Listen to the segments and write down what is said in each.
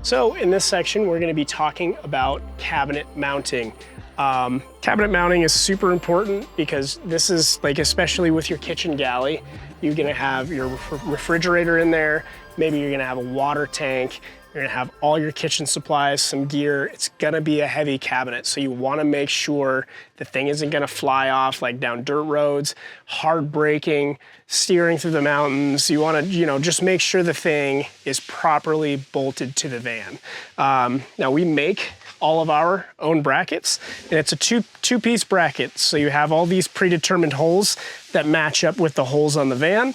So in this section, we're gonna be talking about cabinet mounting. Cabinet mounting is super important because this is like, especially with your kitchen galley, you're gonna have your refrigerator in there, maybe you're gonna have a water tank, you're gonna have all your kitchen supplies, some gear. It's gonna be a heavy cabinet, so you wanna make sure the thing isn't gonna fly off like down dirt roads, hard braking, steering through the mountains. You wanna, just make sure the thing is properly bolted to the van. Now we make all of our own brackets, and it's a two-piece bracket. So you have all these predetermined holes that match up with the holes on the van.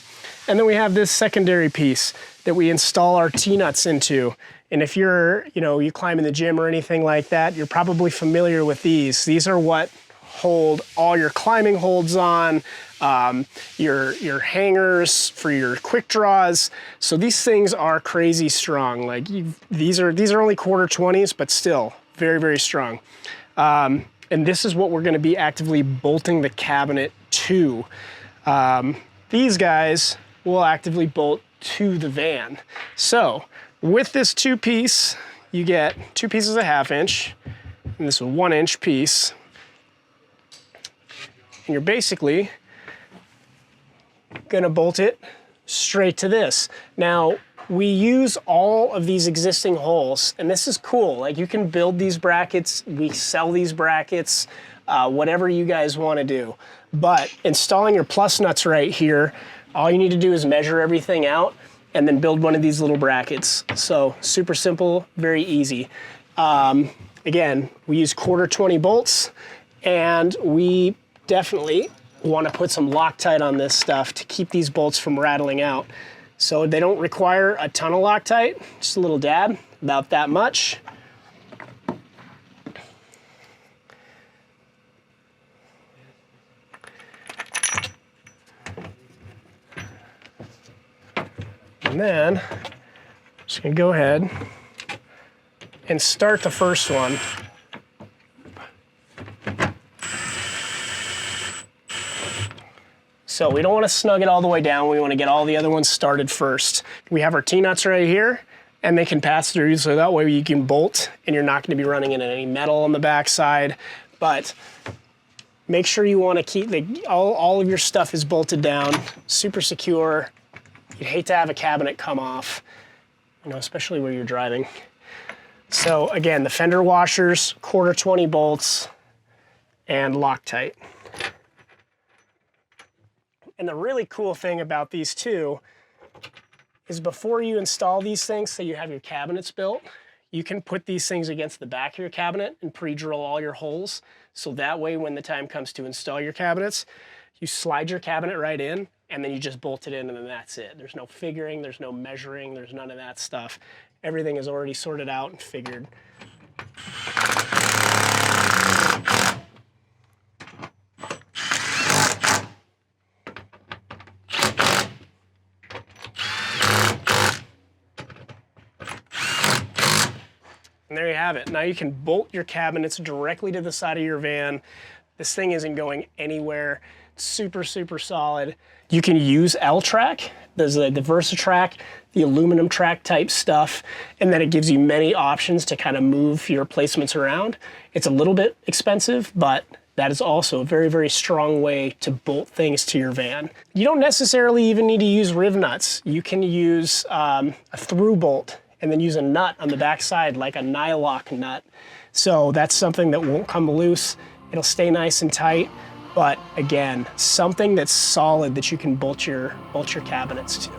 And then we have this secondary piece that we install our T-nuts into. And if you're, you climb in the gym or anything like that, you're probably familiar with these. These are what hold all your climbing holds on, your hangers for your quick draws. So these things are crazy strong. Like these are only quarter 20s, but still very, very strong. And this is what we're gonna be actively bolting the cabinet to. These guys will actively bolt to the van. So with this two-piece, you get 2 pieces of 1/2 inch, and this is a 1 inch piece. And you're basically gonna bolt it straight to this. Now, we use all of these existing holes, and this is cool. Like, you can build these brackets, we sell these brackets, whatever you guys wanna do. But installing your plus nuts right here, all you need to do is measure everything out and then build one of these little brackets. So super simple, very easy. Again, we use quarter 20 bolts, and we definitely want to put some Loctite on this stuff to keep these bolts from rattling out. So they don't require a ton of Loctite, just a little dab, about that much. And then, I'm just gonna go ahead and start the first one. So we don't wanna snug it all the way down, we wanna get all the other ones started first. We have our T-nuts right here, and they can pass through, so that way you can bolt, and you're not gonna be running into any metal on the backside. But make sure you wanna keep, all of your stuff is bolted down, super secure. You'd hate to have a cabinet come off, especially where you're driving. So again, the fender washers, quarter 20 bolts, and Loctite. And the really cool thing about these two is before you install these things, so you have your cabinets built, you can put these things against the back of your cabinet and pre-drill all your holes. So that way, when the time comes to install your cabinets, you slide your cabinet right in, and then you just bolt it in, and then that's it. There's no figuring, there's no measuring, there's none of that stuff. Everything is already sorted out and figured. And there you have it. Now you can bolt your cabinets directly to the side of your van. This thing isn't going anywhere. Super, super solid. You can use L-track. There's the Versatrack, the aluminum track type stuff, and then it gives you many options to kind of move your placements around. It's a little bit expensive, but that is also a very, very strong way to bolt things to your van. You don't necessarily even need to use riv nuts. You can use a through bolt and then use a nut on the back side, like a nylock nut. So that's something that won't come loose. It'll stay nice and tight. But again, something that's solid that you can bolt your cabinets to.